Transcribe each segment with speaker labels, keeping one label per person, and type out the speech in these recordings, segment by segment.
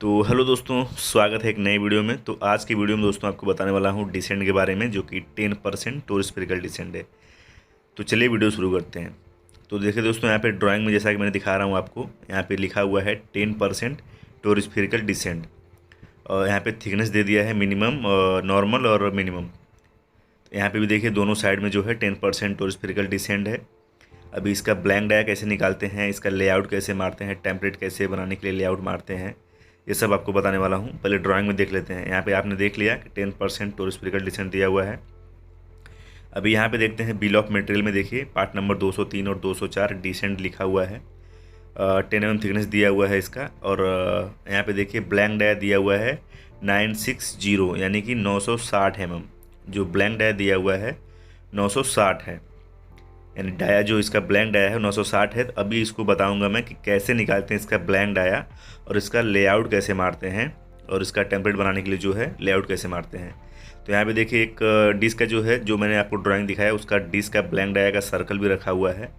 Speaker 1: तो हेलो दोस्तों, स्वागत है एक नई वीडियो में। तो आज की वीडियो में दोस्तों आपको बताने वाला हूँ डिसेंट के बारे में, जो कि 10% टोर स्फेरिकल डिसेंट है। तो चलिए वीडियो शुरू करते हैं। तो देखिए दोस्तों, यहाँ पे ड्राइंग में जैसा कि मैंने दिखा रहा हूँ आपको, यहाँ पे लिखा हुआ है 10% टोर स्फेरिकल डिसेंट। और यहाँ पे थिकनेस दे दिया है मिनिमम, नॉर्मल और मिनिमम। यहाँ पे भी देखिए दोनों साइड में जो है 10% टोर स्फेरिकल डिसेंट है। अभी इसका ब्लैंक डाया कैसे निकालते हैं, इसका लेआउट कैसे मारते हैं, टेम्पलेट कैसे बनाने के लिए लेआउट मारते हैं, ये सब आपको बताने वाला हूँ। पहले ड्राइंग में देख लेते हैं। यहाँ पे आपने देख लिया कि 10% टोर स्फेरिकल डिसेंट दिया हुआ है। अभी यहाँ पे देखते हैं बिल ऑफ मटेरियल में, देखिए पार्ट नंबर 203 और 204 डिसेंट लिखा हुआ है। 10 mm थिकनेस दिया हुआ है इसका। और यहाँ पे देखिए ब्लैंक डाया दिया हुआ है 960, यानी कि 960 mm। जो ब्लैंक डाया दिया हुआ है 960 है, यानी डाया जो इसका ब्लैंक डाया है 960 है। तो अभी इसको बताऊंगा मैं कि कैसे निकालते हैं इसका ब्लैंक डाया, और इसका लेआउट कैसे मारते हैं, और इसका टेम्पलेट बनाने के लिए जो है लेआउट कैसे मारते हैं। तो यहाँ पे देखिए एक डिस्क का जो है, जो मैंने आपको ड्राइंग दिखाया, उसका डिस्क का ब्लैंक डाया का सर्कल भी रखा हुआ है,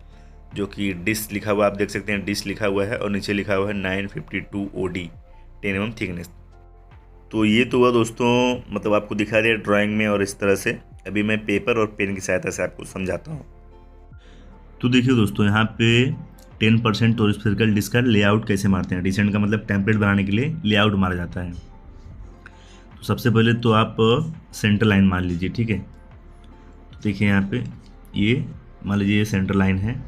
Speaker 1: जो कि डिस्क लिखा हुआ आप देख सकते हैं, डिस्क लिखा हुआ है और नीचे लिखा हुआ है 952 OD 10 mm थिकनेस। तो ये तो हुआ दोस्तों, मतलब आपको दिखा दिया ड्राइंग में और इस तरह से। अभी मैं पेपर और पेन की सहायता से आपको समझाता हूँ। तो देखिए दोस्तों, यहाँ पे 10% टोर स्फेरिकल डिस्क का लेआउट कैसे मारते हैं। डिसेंट का मतलब टेम्पलेट बनाने के लिए लेआउट मारा जाता है। तो सबसे पहले तो आप सेंटर लाइन मान लीजिए, ठीक है। तो देखिए यहाँ पे ये मान लीजिए ये सेंटर लाइन है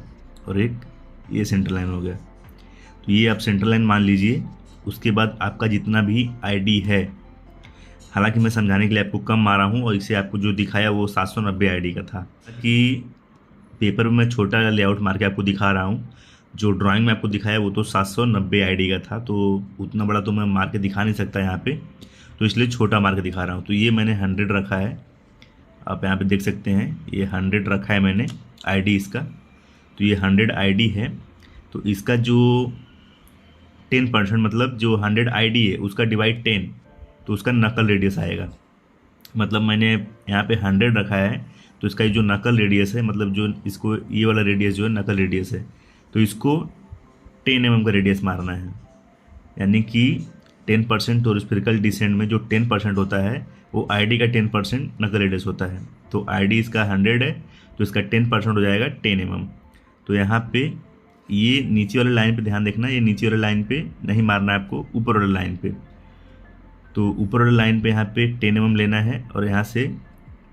Speaker 1: और एक ये सेंटर लाइन हो गया। तो ये आप सेंटर लाइन मान लीजिए। उसके बाद आपका जितना भी आईडी है, हालांकि मैं समझाने के लिए आपको कम मारा हूँ, और इसे आपको जो दिखाया वो 790 आईडी का था। कि पेपर में मैं छोटा लेआउट मार के आपको दिखा रहा हूँ, जो ड्राइंग में आपको दिखाया वो तो 790 आईडी का था, तो उतना बड़ा तो मैं मार के दिखा नहीं सकता यहाँ पे, तो इसलिए छोटा मार के दिखा रहा हूँ। तो ये मैंने 100 रखा है, आप यहाँ पे देख सकते हैं, ये 100 रखा है मैंने आईडी इसका। तो ये 100 आईडी है। तो इसका जो 10% मतलब जो 100 आईडी है उसका डिवाइड 10, तो उसका नकल रेडियस आएगा। मतलब मैंने यहाँ पे 100 रखा है, तो इसका ये जो नकल रेडियस है, मतलब जो इसको ये वाला रेडियस जो है नकल रेडियस है, तो इसको 10 mm का रेडियस मारना है। यानी कि 10% टोर स्फेरिकल डिसेंट में जो 10% होता है वो आईडी का 10% नकल रेडियस होता है। तो आईडी इसका 100 है, तो इसका 10% हो जाएगा 10 mm। तो यहाँ पे ये नीचे वाले लाइन पे ध्यान देखना, ये नीचे वाले लाइन पे नहीं मारना है आपको, ऊपर वाले लाइन पे। तो ऊपर वाले लाइन पे यहाँ पे 10 mm लेना है, और यहाँ से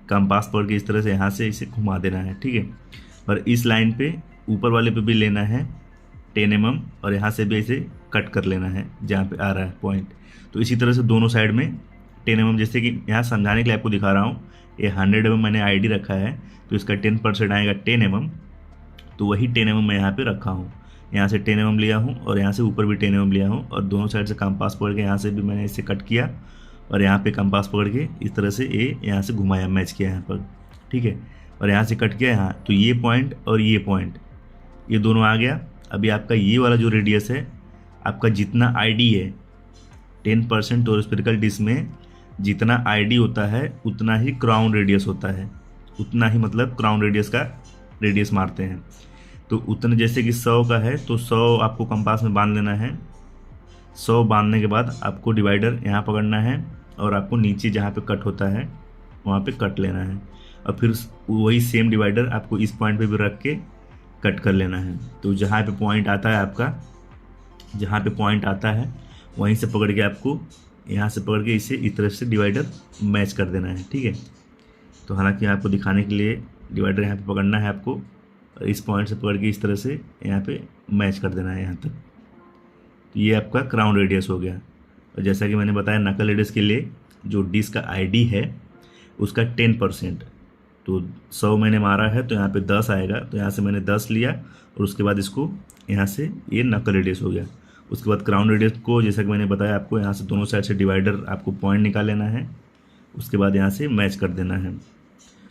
Speaker 1: कंपास पकड़ के इस तरह से यहाँ से इसे घुमा देना है, ठीक है। और इस लाइन पे ऊपर वाले पे भी लेना है 10 mm, और यहाँ से भी इसे कट कर लेना है जहाँ पे आ रहा है पॉइंट। तो इसी तरह से दोनों साइड में 10 mm, जैसे कि यहाँ समझाने के लिए आपको दिखा रहा हूँ, ये 100 mm मैंने आईडी रखा है, तो इसका 10% आएगा 10 mm। तो वही 10 mm मैं यहाँ पे रखा हूँ। यहाँ से 10 mm लिया हूँ और यहाँ से ऊपर भी 10 mm लिया हूँ, और दोनों साइड से कंपास पकड़ के यहाँ से भी मैंने इसे कट किया, और यहाँ पे कंपास पकड़ के इस तरह से ये यहाँ से घुमाया, मैच किया यहाँ पर, ठीक है। और यहाँ से कट किया यहाँ, तो ये पॉइंट और ये पॉइंट ये दोनों आ गया। अभी आपका ये वाला जो रेडियस है, आपका जितना आईडी है 10% टोर स्फेरिकल डिस्क में जितना आईडी होता है उतना ही क्राउन रेडियस होता है, उतना ही मतलब क्राउन रेडियस का रेडियस मारते हैं। तो उतने, जैसे कि 100 का है तो 100 आपको कंपास में बांध लेना है। 100 बांधने के बाद आपको डिवाइडर यहाँ पकड़ना है, और आपको नीचे जहाँ पे कट होता है वहाँ पे कट लेना है, और फिर वही सेम डिवाइडर आपको इस पॉइंट पे भी रख के कट कर लेना है। तो जहाँ पे पॉइंट आता है आपका, जहाँ पे पॉइंट आता है वहीं से पकड़ के आपको यहाँ से पकड़ के इसे इस तरह से डिवाइडर मैच कर देना है, ठीक है। तो हालांकि आपको दिखाने के लिए डिवाइडर यहाँ पे पकड़ना है आपको, और इस पॉइंट से पकड़ के इस तरह से यहाँ पे मैच कर देना है यहाँ तक। तो ये आपका क्राउन रेडियस हो गया। और जैसा कि मैंने बताया, नकल रेडियस के लिए जो डिस्क का आईडी है उसका 10%, तो 100 मैंने मारा है तो यहाँ पे 10 आएगा, तो यहाँ से मैंने 10 लिया, और उसके बाद इसको यहाँ से ये नकल रेडियस हो गया। उसके बाद क्राउन रेडियस को, जैसा कि मैंने बताया आपको, यहाँ से दोनों साइड से डिवाइडर आपको पॉइंट निकाल लेना है, उसके बाद यहाँ से मैच कर देना है।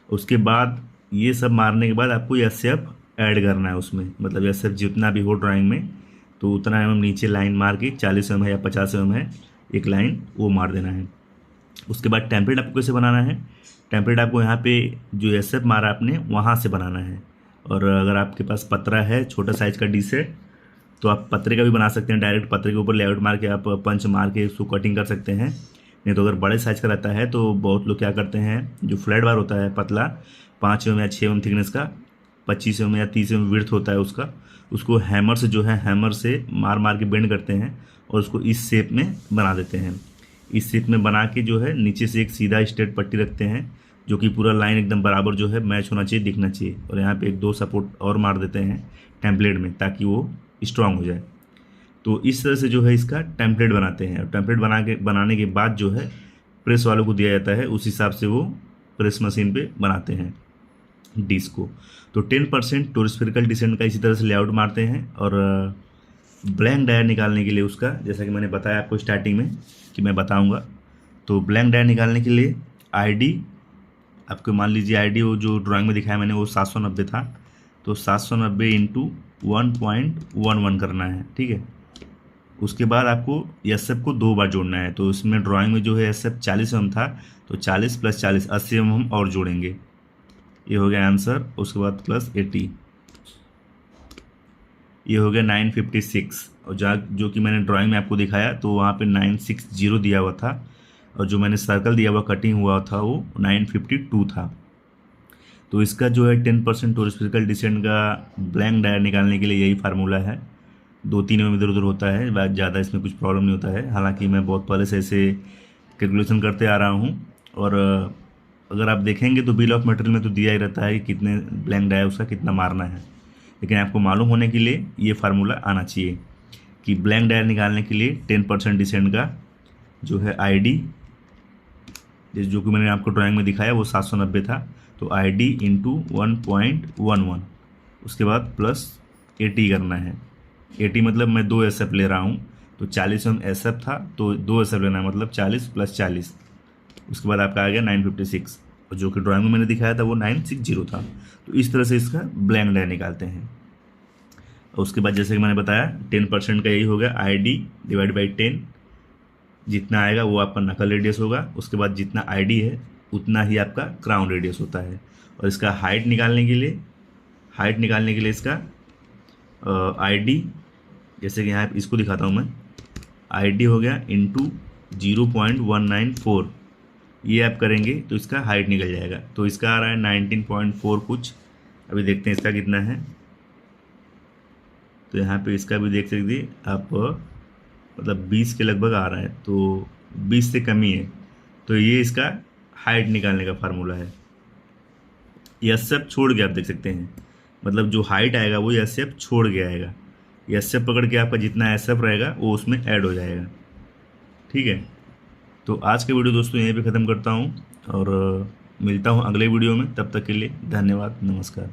Speaker 1: उसके बाद ये सब मारने के बाद आपको एसएफ ऐड करना है उसमें, मतलब एसएफ जितना भी हो ड्राइंग में, तो उतना mm नीचे लाइन मार के 40 mm है या 50 mm है एक लाइन, वो मार देना है। उसके बाद टेम्पलेट आपको कैसे बनाना है, टेम्पलेट आपको यहाँ पे जो एसएफ मारा आपने वहाँ से बनाना है। और अगर आपके पास पतरा है, छोटा साइज का डिश है, तो आप पत्रे का भी बना सकते हैं, डायरेक्ट पत्रे के ऊपर लेआउट मार के आप पंच मार के उसको कटिंग कर सकते हैं। नहीं तो अगर बड़े साइज़ का रहता है तो बहुत लोग क्या करते हैं, जो फ्लैट बार होता है पतला 5 एम या 6 एम थिकनेस का, 25 एम या 30 एम विड्थ होता है उसका, उसको हैमर से जो है हैमर से मार मार के बेंड करते हैं और उसको इस शेप में बना देते हैं। इस शेप में बना के जो है नीचे से एक सीधा स्ट्रेट पट्टी रखते हैं, जो कि पूरा लाइन एकदम बराबर जो है मैच होना चाहिए, दिखना चाहिए। और यहाँ पे एक 2 सपोर्ट और मार देते हैं टेम्पलेट में, ताकि वो स्ट्रांग हो जाए। तो इस तरह से जो है इसका टेम्पलेट बनाते हैं। और टेम्पलेट बनाने के बाद जो है प्रेस वालों को दिया जाता है, उस हिसाब से वो प्रेस मशीन पे बनाते हैं डिस्क को। तो 10% टोरस्फेरिकल डिसेंट का इसी तरह से लेआउट मारते हैं। और ब्लैंक डायर निकालने के लिए उसका, जैसा कि मैंने बताया आपको स्टार्टिंग में कि मैं बताऊंगा, तो ब्लैंक डायर निकालने के लिए आईडी आपको मान लीजिए, आईडी वो जो ड्राइंग में दिखाया मैंने वो 790 था, तो 790 इंटू 1.11 करना है, ठीक है। उसके बाद आपको एसएफ को 2 बार जोड़ना है। तो इसमें ड्राइंग में जो है एसएफ 40 एम था, तो 40 + 40 80 एम हम और जोड़ेंगे। ये हो गया आंसर। उसके बाद प्लस 80, ये हो गया 956। और जो कि मैंने ड्राइंग में आपको दिखाया तो वहाँ पे 960 दिया हुआ था, और जो मैंने सर्कल दिया हुआ कटिंग हुआ था वो 952 था। तो इसका जो है 10% टोरस्फेरिकल डिसेंट का ब्लैंक डायर निकालने के लिए यही फार्मूला है। 2-3 में इधर उधर होता है, बाद ज़्यादा इसमें कुछ प्रॉब्लम नहीं होता है। हालांकि मैं बहुत पहले से ऐसे कैलकुलेशन करते आ रहा हूँ। और अगर आप देखेंगे तो बिल ऑफ मटेरियल में तो दिया ही रहता है कि कितने ब्लैंक डायर उसका कितना मारना है, लेकिन आपको मालूम होने के लिए ये फार्मूला आना चाहिए कि ब्लैंक डायर निकालने के लिए 10% डिसेंट का जो है आईडी, जो कि मैंने आपको ड्राइंग में दिखाया वो 790 था, तो आईडी इंटू 1.11, उसके बाद प्लस 80 करना है। 80 मतलब मैं 2 एसएफ ले रहा हूँ, तो 40 एम एसएफ था तो 2 एसएफ लेना है, मतलब 40 + 40। उसके बाद आपका आ गया 956, और जो कि ड्राइंग में मैंने दिखाया था वो 960 था। तो इस तरह से इसका ब्लैंक डायर निकालते हैं। और उसके बाद जैसे कि मैंने बताया 10% का यही हो गया आईडी डिवाइड बाई 10, जितना आएगा वो आपका नकल रेडियस होगा। उसके बाद जितना आईडी है उतना ही आपका क्राउन रेडियस होता है। और इसका हाइट निकालने के लिए इसका आईडी, जैसे कि यहाँ इसको दिखाता हूँ मैं, आईडी हो गया इंटू 0.194, ये आप करेंगे तो इसका हाइट निकल जाएगा। तो इसका आ रहा है 19.4 कुछ। अभी देखते हैं इसका कितना है। तो यहाँ पे इसका भी देख सकते आप, मतलब 20 के लगभग आ रहा है, तो 20 से कम ही है। तो ये इसका हाइट निकालने का फार्मूला है। एसएफ छोड़ के आप देख सकते हैं, मतलब जो हाइट आएगा वो एसएफ छोड़ के आएगा। एसएफ पकड़ के आपका जितना एसएफ रहेगा वो उसमें ऐड हो जाएगा, ठीक है। तो आज के वीडियो दोस्तों यहीं पे ख़त्म करता हूँ, और मिलता हूँ अगले वीडियो में। तब तक के लिए धन्यवाद, नमस्कार।